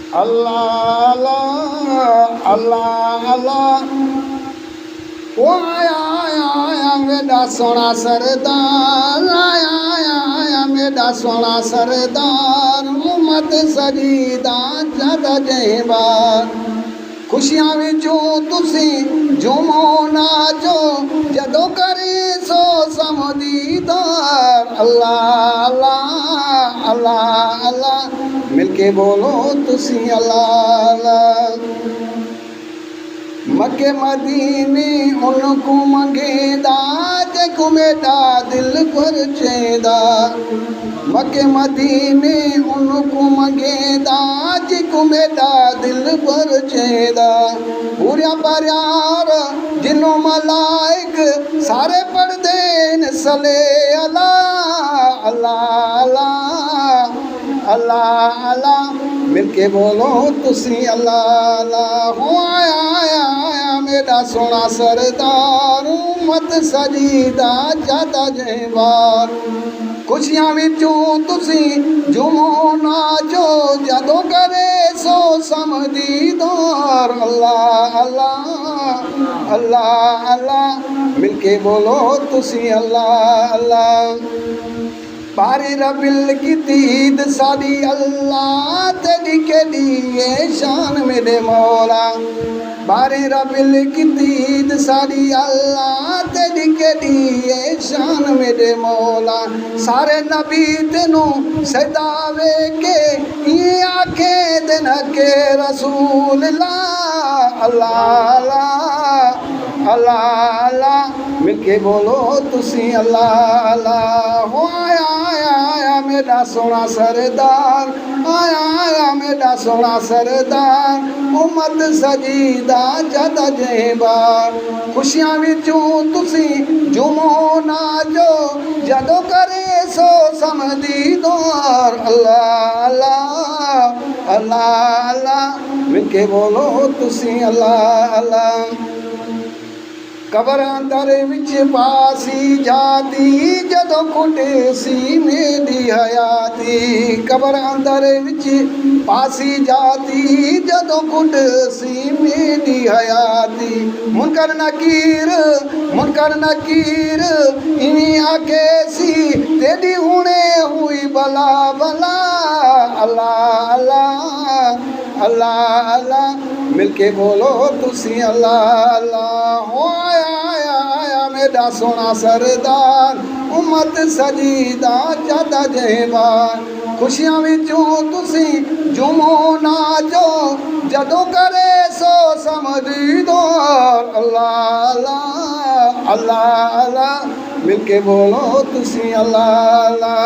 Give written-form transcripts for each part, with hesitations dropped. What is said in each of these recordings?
अल्लाह अल्लाह अल्लाह अल्लाह। वो आया आया आया मेरा सोना सरदार, आया आया आया मेरा सोना सरदार। उम्मत सजीदा ज्यादा जहबार, खुशियां विचों तुसी झूमो नाचो, जदों करे सो समदीदार। अल्लाह अल्लाह अल्लाह अल्लाह, मिलके बोलो तुसी अल्लाह अल्लाह। मक्के मदीने उनको मंगेदा, जेको मेरा दिल पर चेदा। मक्के मदीने उनको मंगेदा, जेको मेरा दिल पर चेदा। पूरा प्यार जिन्नो मलाइक सारे पढ़दे न सले अल्लाह अल्लाह अल्लाह अल्लाह अल्लाह। मिलके बोलो तुसी अल्लाह अल्लाह। हो आया आया आया मेरा सोना सरदार, उम्मत सजीदा ज्यादा जहबार। खुशियां विचों तुसी झूमो नाचो, जदों करे सो समदीदार। अल्लाह अल्लाह अल्लाह अल्लाह, मिलके बोलो तुसी अल्लाह अल्लाह। बारी रबिल की तीद सादी अल्लाह, तेरी केडी ये शान मेरे मौला। बारी रबिल की तीद सादी अल्लाह, तेरी केडी ये शान मेरे मौला। सारे नबी तेनू सदा वे के ये आखे दिन के रसूल अल्लाह अल्लाह अल्लाह अल्लाह। मिलके बोलो तुसी अल्लाह अल्लाह। हो आया आया आया मेरा सोना सरदार, आया आया मेरा सोना सरदार। उम्मत सजीदा ज्यादा जहबार, खुशियां विचों तुसी झूमो नाचो, जदों करे सो समदीदार। अल्लाह अल्लाह अल्लाह अल्लाह, मिलके बोलो तुसी अल्लाह अल्लाह। कबर अंदर विच पासी जाती, जदों कुंडेसी मेरी हयाती। कबर अंदर विच पासी जाती, जदों कुंडेसी मेरी हयाती। मुनकर नकीर इवें आखे सी, तेरी हुणे हुई भला भला। अल्लाह अल्लाह अल्लाह अल्लाह, मिलके बोलो तुसी अल्लाह अल्लाह। हो आया आया आया मेरा सोना सरदार, उम्मत सजीदा ज्यादा जहबार। खुशियां विचों तुसी झूमो नाचो, जदों करे सो समदीदार। अल्लाह अल्लाह अल्लाह अल्लाह, मिलके बोलो तुसी अल्लाह अल्लाह।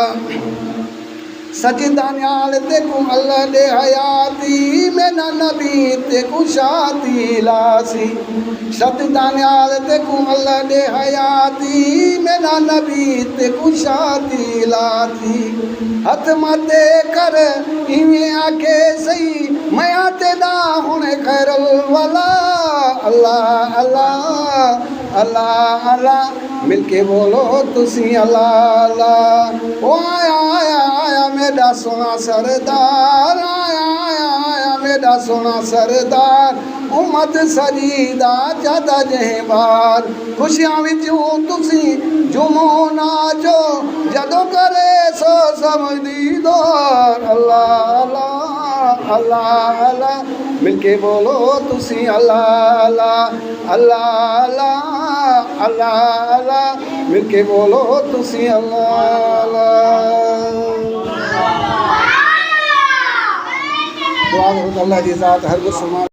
सजदा न्याल तेकू अल्लाह दे हयाती, मेरा नबी तेकू शाती लासी। सजदा न्याल तेकू अल्लाह दे हयाती, मेरा नबी तेकू शाती लासी। हथ मते कर इवें आखे सही, मैं तेदा हुणे खैरल वाला। अल्लाह अल्लाह अल्लाह अल्लाह, मिलके बोलो तुसी अल्लाह अल्लाह। ओ आया आया आया मेरा सोना सरदार, आया आया आया मेरा सोना सरदार। उम्मत सजीदा ज्यादा जहबार, खुशियां विचों तुसी झूमो नाचो, जदों करे सो समदीदार। अल्लाह अल्लाह अल्लाह अल्लाह, मिलके बोलो तुसी अल्लाह अल्लाह अल्लाह अल्लाह अल्लाह अल्लाह, मिलके बोलो तुसी अल्लाह अल्लाह। दुआ अल्लाह की ज़ात हर कुछ